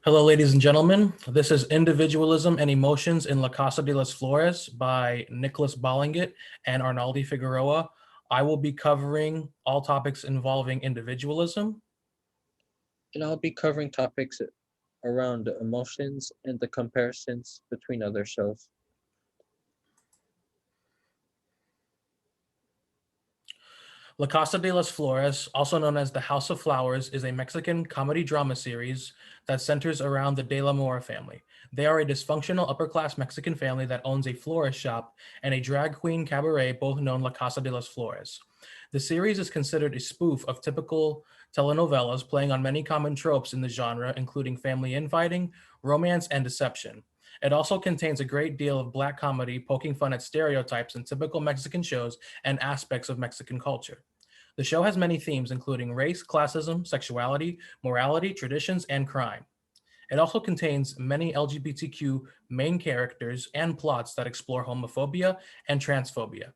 Hello, ladies and gentlemen. This is Individualism and Emotions in La Casa de las Flores by Nicolas Balingit and Arnaldi Figueroa. I will be covering all topics involving individualism. And I'll be covering topics around emotions and the comparisons between other shows. La Casa de las Flores, also known as The House of Flowers, is a Mexican comedy drama series that centers around the De la Mora family. They are a dysfunctional upper-class Mexican family that owns a florist shop and a drag queen cabaret, both known La Casa de las Flores. The series is considered a spoof of typical telenovelas, playing on many common tropes in the genre, including family infighting, romance, and deception. It also contains a great deal of black comedy, poking fun at stereotypes in typical Mexican shows and aspects of Mexican culture. The show has many themes, including race, classism, sexuality, morality, traditions, and crime. It also contains many LGBTQ main characters and plots that explore homophobia and transphobia.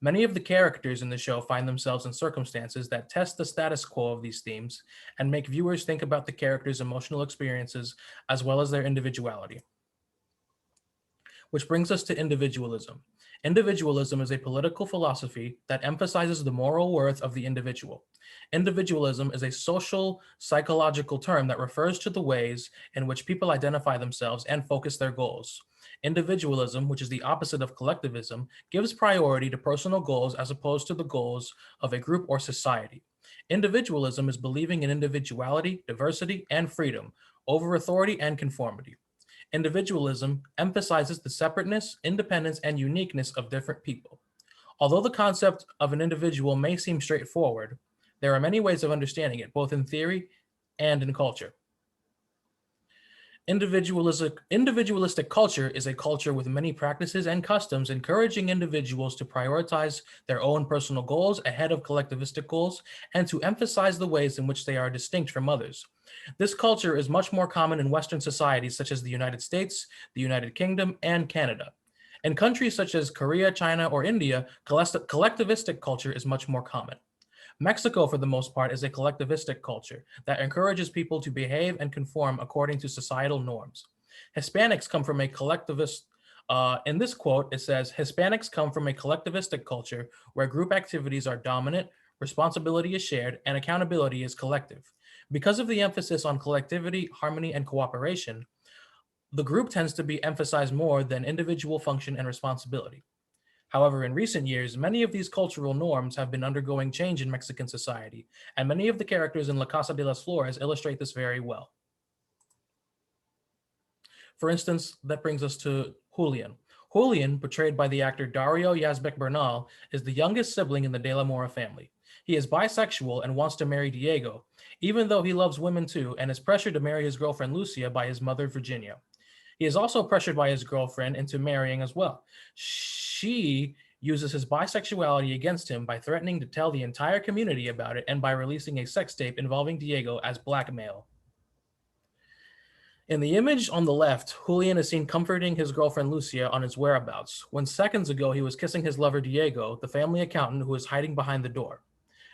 Many of the characters in the show find themselves in circumstances that test the status quo of these themes and make viewers think about the characters' emotional experiences as well as their individuality. Which brings us to individualism. Individualism is a political philosophy that emphasizes the moral worth of the individual. Individualism is a social psychological term that refers to the ways in which people identify themselves and focus their goals. Individualism, which is the opposite of collectivism, gives priority to personal goals as opposed to the goals of a group or society. Individualism is believing in individuality, diversity, and freedom over authority and conformity. Individualism emphasizes the separateness, independence, and uniqueness of different people. Although the concept of an individual may seem straightforward, there are many ways of understanding it, both in theory and in culture. Individualistic culture is a culture with many practices and customs encouraging individuals to prioritize their own personal goals ahead of collectivistic goals and to emphasize the ways in which they are distinct from others. This culture is much more common in Western societies such as the United States, the United Kingdom, and Canada. In countries such as Korea, China, or India, collectivistic culture is much more common. Mexico, for the most part, is a collectivistic culture that encourages people to behave and conform according to societal norms. Hispanics come from a collectivist. In this quote, it says, Hispanics come from a collectivistic culture where group activities are dominant, responsibility is shared, and accountability is collective. Because of the emphasis on collectivity, harmony, and cooperation, the group tends to be emphasized more than individual function and responsibility. However, in recent years, many of these cultural norms have been undergoing change in Mexican society, and many of the characters in La Casa de las Flores illustrate this very well. For instance, that brings us to Julian. Julian, portrayed by the actor Dario Yazbek Bernal, is the youngest sibling in the De la Mora family. He is bisexual and wants to marry Diego, even though he loves women too and is pressured to marry his girlfriend Lucia by his mother Virginia. He is also pressured by his girlfriend into marrying as well. She uses his bisexuality against him by threatening to tell the entire community about it and by releasing a sex tape involving Diego as blackmail. In the image on the left, Julian is seen comforting his girlfriend Lucia on his whereabouts, when seconds ago he was kissing his lover Diego, the family accountant who is hiding behind the door.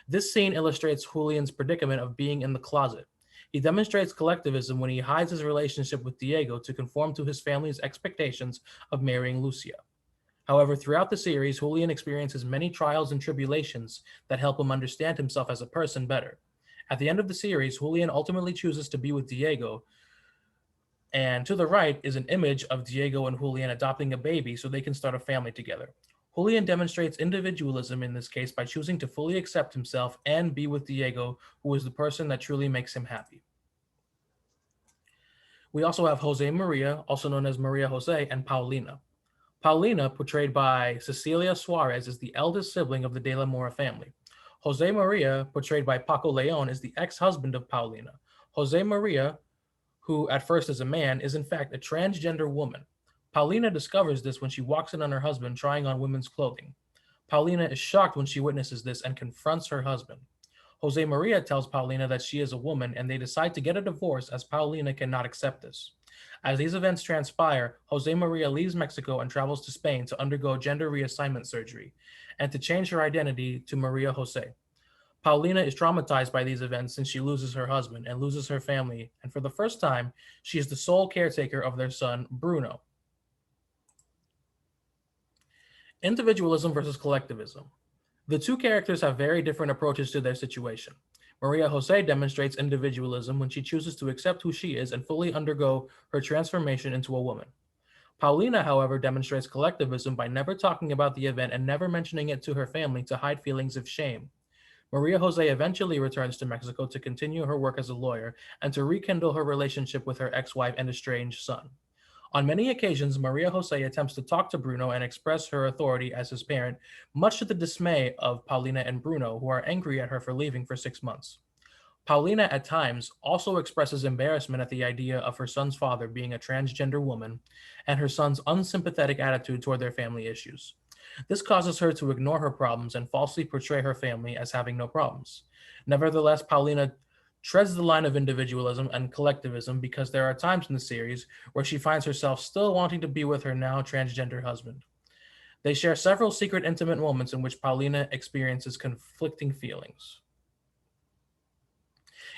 This scene illustrates Julian's predicament of being in the closet. He demonstrates collectivism when he hides his relationship with Diego to conform to his family's expectations of marrying Lucia. However, throughout the series, Julian experiences many trials and tribulations that help him understand himself as a person better. At the end of the series, Julian ultimately chooses to be with Diego, and to the right is an image of Diego and Julian adopting a baby so they can start a family together. Julian demonstrates individualism in this case by choosing to fully accept himself and be with Diego, who is the person that truly makes him happy. We also have Jose Maria, also known as Maria Jose, and Paulina. Paulina, portrayed by Cecilia Suarez, is the eldest sibling of the De la Mora family. Jose Maria, portrayed by Paco Leon, is the ex-husband of Paulina. Jose Maria, who at first is a man, is in fact a transgender woman. Paulina discovers this when she walks in on her husband trying on women's clothing. Paulina is shocked when she witnesses this and confronts her husband. Jose Maria tells Paulina that she is a woman and they decide to get a divorce as Paulina cannot accept this. As these events transpire, Jose Maria leaves Mexico and travels to Spain to undergo gender reassignment surgery and to change her identity to Maria Jose. Paulina is traumatized by these events since she loses her husband and loses her family, and for the first time, she is the sole caretaker of their son, Bruno. Individualism versus collectivism. The two characters have very different approaches to their situation. Maria Jose demonstrates individualism when she chooses to accept who she is and fully undergo her transformation into a woman. Paulina, however, demonstrates collectivism by never talking about the event and never mentioning it to her family to hide feelings of shame. Maria Jose eventually returns to Mexico to continue her work as a lawyer and to rekindle her relationship with her ex-wife and estranged son. On many occasions, Maria Jose attempts to talk to Bruno and express her authority as his parent, much to the dismay of Paulina and Bruno, who are angry at her for leaving for 6 months. Paulina, at times, also expresses embarrassment at the idea of her son's father being a transgender woman and her son's unsympathetic attitude toward their family issues. This causes her to ignore her problems and falsely portray her family as having no problems. Nevertheless, Paulina treads the line of individualism and collectivism because there are times in the series where she finds herself still wanting to be with her now transgender husband. They share several secret intimate moments in which Paulina experiences conflicting feelings.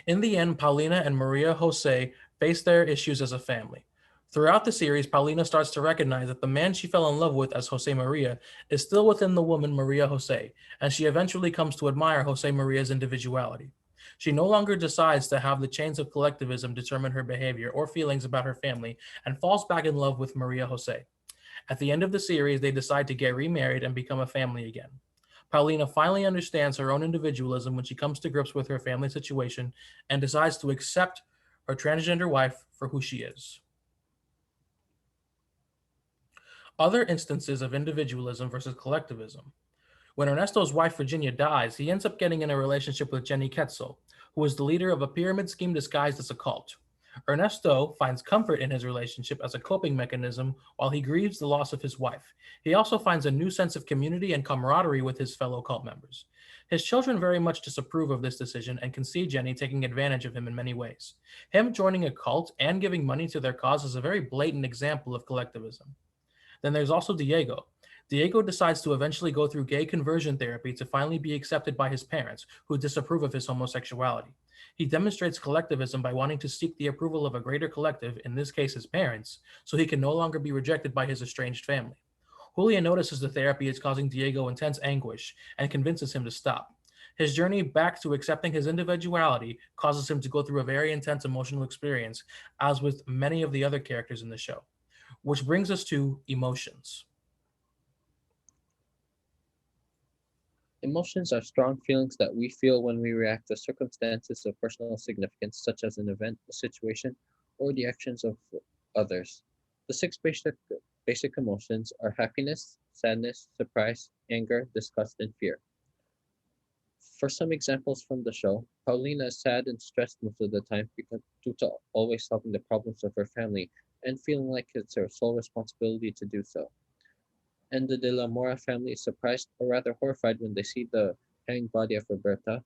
In the end, Paulina and Maria Jose face their issues as a family. Throughout the series, Paulina starts to recognize that the man she fell in love with as Jose Maria is still within the woman Maria Jose, and she eventually comes to admire Jose Maria's individuality. She no longer decides to have the chains of collectivism determine her behavior or feelings about her family and falls back in love with Maria Jose. At the end of the series, they decide to get remarried and become a family again. Paulina finally understands her own individualism when she comes to grips with her family situation and decides to accept her transgender wife for who she is. Other instances of individualism versus collectivism. When Ernesto's wife Virginia dies, he ends up getting in a relationship with Jenny Quetzal, who is the leader of a pyramid scheme disguised as a cult. Ernesto finds comfort in his relationship as a coping mechanism while he grieves the loss of his wife. He also finds a new sense of community and camaraderie with his fellow cult members. His children very much disapprove of this decision and can see Jenny taking advantage of him in many ways. Him joining a cult and giving money to their cause is a very blatant example of collectivism. Then there's also Diego. Diego decides to eventually go through gay conversion therapy to finally be accepted by his parents, who disapprove of his homosexuality. He demonstrates collectivism by wanting to seek the approval of a greater collective, in this case his parents, so he can no longer be rejected by his estranged family. Julian notices the therapy is causing Diego intense anguish and convinces him to stop. His journey back to accepting his individuality causes him to go through a very intense emotional experience, as with many of the other characters in the show. Which brings us to emotions. Emotions are strong feelings that we feel when we react to circumstances of personal significance, such as an event, a situation, or the actions of others. The six basic emotions are happiness, sadness, surprise, anger, disgust, and fear. For some examples from the show, Paulina is sad and stressed most of the time because due to always solving the problems of her family and feeling like it's her sole responsibility to do so. And the De la Mora family is surprised or rather horrified when they see the hanged body of Roberta.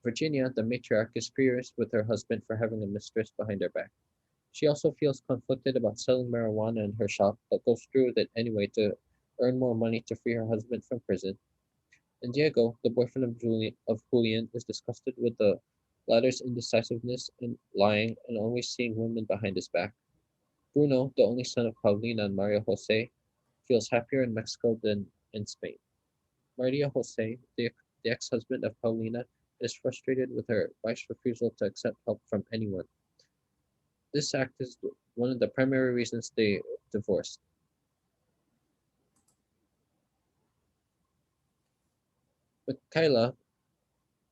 Virginia, the matriarch, is furious with her husband for having a mistress behind her back. She also feels conflicted about selling marijuana in her shop, but goes through with it anyway to earn more money to free her husband from prison. And Diego, the boyfriend of Julian, is disgusted with the latter's indecisiveness and lying and always seeing women behind his back. Bruno, the only son of Paulina and Maria Jose, feels happier in Mexico than in Spain. Maria Jose, the ex-husband of Paulina, is frustrated with her wife's refusal to accept help from anyone. This act is one of the primary reasons they divorced. But Kyla,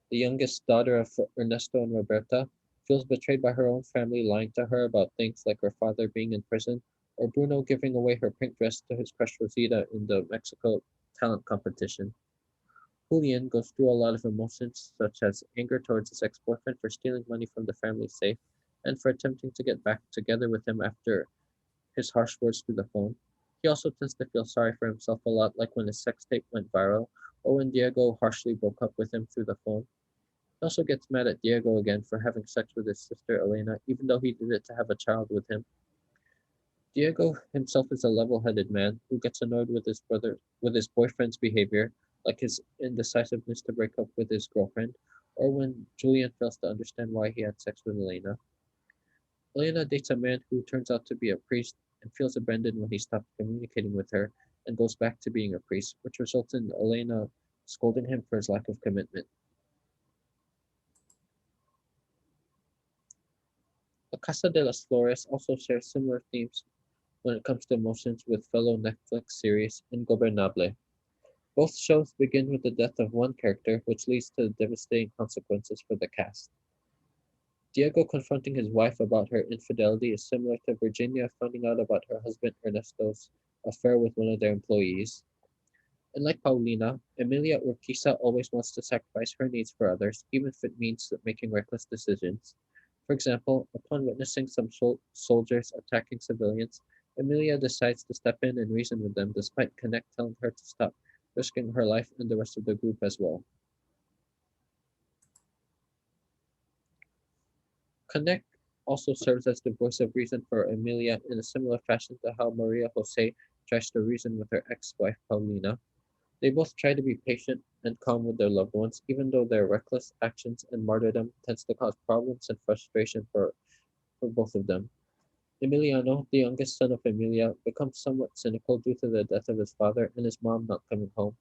the youngest daughter of Ernesto and Roberta, feels betrayed by her own family lying to her about things like her father being in prison or Bruno giving away her pink dress to his crush Rosita in the Mexico talent competition. Julian goes through a lot of emotions, such as anger towards his ex-boyfriend for stealing money from the family safe and for attempting to get back together with him after his harsh words through the phone. He also tends to feel sorry for himself a lot, like when his sex tape went viral or when Diego harshly broke up with him through the phone. He also gets mad at Diego again for having sex with his sister Elena, even though he did it to have a child with him. Diego himself is a level-headed man who gets annoyed with his boyfriend's behavior, like his indecisiveness to break up with his girlfriend, or when Julian fails to understand why he had sex with Elena. Elena dates a man who turns out to be a priest and feels abandoned when he stops communicating with her and goes back to being a priest, which results in Elena scolding him for his lack of commitment. La Casa de las Flores also shares similar themes when it comes to emotions with fellow Netflix series Ingobernable. Both shows begin with the death of one character, which leads to devastating consequences for the cast. Diego confronting his wife about her infidelity is similar to Virginia finding out about her husband Ernesto's affair with one of their employees. And like Paulina, Emilia Urquiza always wants to sacrifice her needs for others, even if it means making reckless decisions. For example, upon witnessing some soldiers attacking civilians, Emilia decides to step in and reason with them, despite Connect telling her to stop, risking her life and the rest of the group as well. Connect also serves as the voice of reason for Emilia in a similar fashion to how Maria Jose tries to reason with her ex-wife Paulina. They both try to be patient and calm with their loved ones, even though their reckless actions and martyrdom tends to cause problems and frustration for both of them. Emiliano, the youngest son of Emilia, becomes somewhat cynical due to the death of his father and his mom not coming home.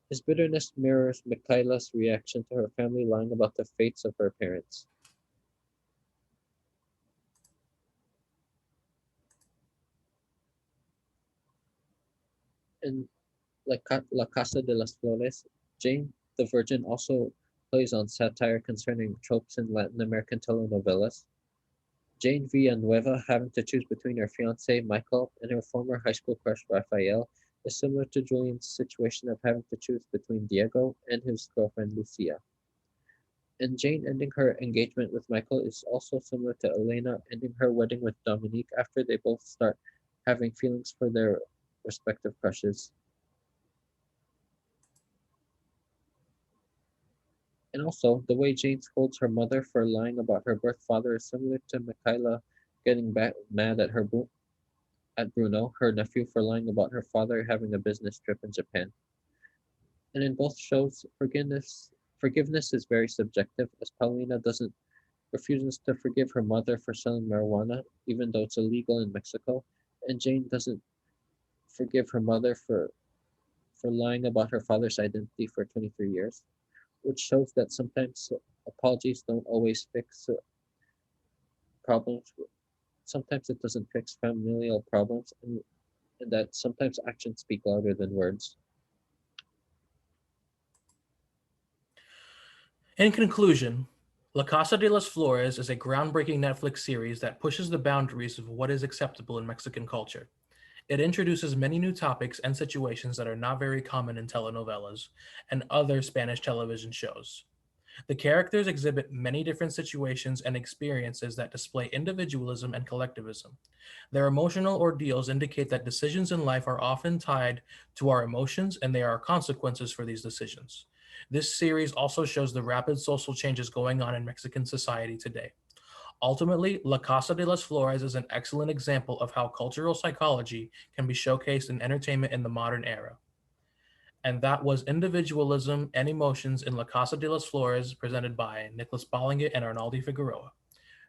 His bitterness mirrors Michaela's reaction to her family lying about the fates of her parents. In La Casa de las Flores, Jane the Virgin also plays on satire concerning tropes in Latin American telenovelas. Jane Villanueva, having to choose between her fiancé Michael and her former high school crush Rafael, is similar to Julian's situation of having to choose between Diego and his girlfriend Lucia. And Jane ending her engagement with Michael is also similar to Elena ending her wedding with Dominique after they both start having feelings for their respective crushes. And also, the way Jane scolds her mother for lying about her birth father is similar to Michaela getting mad at at Bruno, her nephew, for lying about her father having a business trip in Japan. And in both shows, forgiveness is very subjective, as Paulina doesn't refuses to forgive her mother for selling marijuana, even though it's illegal in Mexico, and Jane doesn't forgive her mother for lying about her father's identity for 23 years, which shows that sometimes apologies don't always fix problems. Sometimes it doesn't fix familial problems, and that sometimes actions speak louder than words. In conclusion, La Casa de las Flores is a groundbreaking Netflix series that pushes the boundaries of what is acceptable in Mexican culture. It introduces many new topics and situations that are not very common in telenovelas and other Spanish television shows. The characters exhibit many different situations and experiences that display individualism and collectivism. Their emotional ordeals indicate that decisions in life are often tied to our emotions and there are consequences for these decisions. This series also shows the rapid social changes going on in Mexican society today. Ultimately, La Casa de las Flores is an excellent example of how cultural psychology can be showcased in entertainment in the modern era. And that was Individualism and Emotions in La Casa de las Flores, presented by Nicolas Balingit and Arnaldi Figueroa.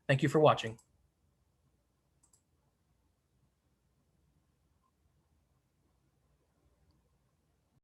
Thank you for watching.